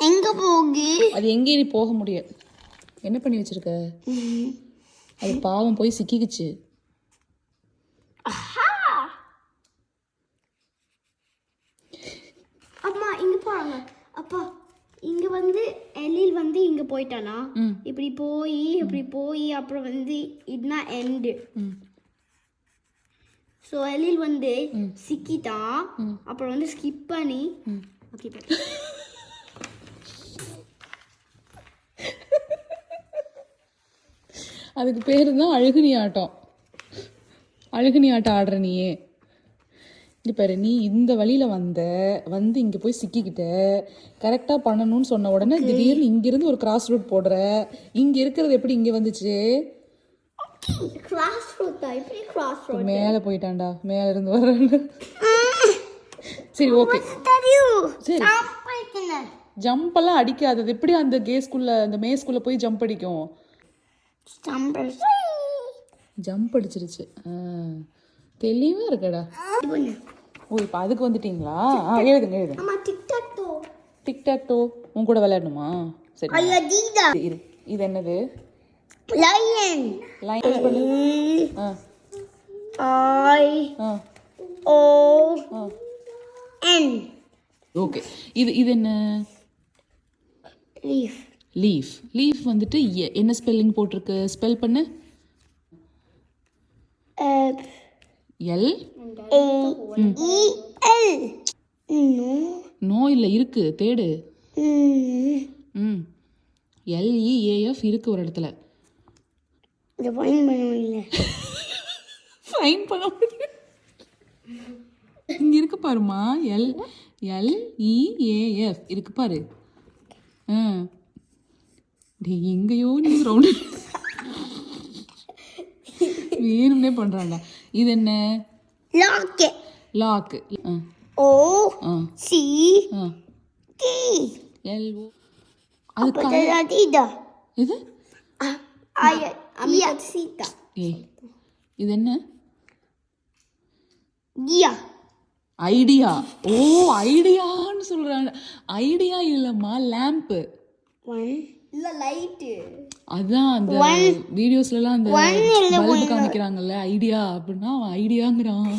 எங்க போகு? அது எங்கே நீ போக முடியாது. என்ன பண்ணி வச்சிருக்க? அது பாவம் போய் சிக்கிக்குச்சு. அம்மா இங்க போறாங்க. அப்பா இங்க வந்து எலில் வந்து இங்க போயிட்டானா, இப்படி போய் அப்புறம் வந்து இதுதான் எண்டு. ஸோ எலில் வந்து சிக்கிட்டான், அப்புறம் வந்து ஸ்கிப் பண்ணி அப்படி போய் அதுக்கு பேர் தான் அழுகுனி ஆட்டம். அழுகுனி ஆட்டம் ஆடுற நீயே. இது பாரு, நீ இந்த வழியில் வந்து இங்கே போய் சிக்கிக்கிட்ட. கரெக்டாக பண்ணணும்னு சொன்ன உடனே திடீர்னு இங்கேருந்து ஒரு கிராஸ் ரூட் போடுற. இங்கே இருக்கிறது எப்படி இங்கே வந்துச்சு? மேலே போயிட்டான்டா, மேலே இருந்து வர்றான். சரி ஓகே, சரி ஜம்பெல்லாம் அடிக்காது. அது எப்படி அந்த அந்த மேஸ்குள்ளே போய் ஜம்ப் அடிக்கும்? ஜம்ப் அடிச்சிருச்சு. தெளிவாக இருக்கடா. ஓ, இப்போ அதுக்கு வந்துட்டீங்களா? எழுதுங்க. டிக் டாக் டோ உன் கூட விளையாடணுமா? சரி இரு. இது என்னது? லயன். பண்ணு. ஓகே, இது என்ன? லீஃப் வந்துட்டு என்ன ஸ்பெல்லிங் போட்டிருக்கு? ஸ்பெல் பண்ணு. எல் நோ இல்லை, இருக்கு, தேடு. LEAF இருக்கு ஒரு இடத்துல. ஃபைன் பண்ண முடியல. இங்க இருக்கு பாருமா, LEAF இருக்கு பாரு. எங்கேயோ நீ ரவுண்ட் வேணும்னே பண்றாங்க. இது என்ன? லாக். LO. இது இது என்ன? ஐடியா. ஓ, ஐடியான்னு சொல்றாங்க. ஐடியா இல்லம்மா, லேம்ப். இல்ல லைட். அதான் அந்த வீடியோஸ்ல எல்லாம் அந்த பல்பு காமிக்கிறாங்கல்ல, ஐடியா அப்படின்னா அவன் ஐடியாங்கிறான்.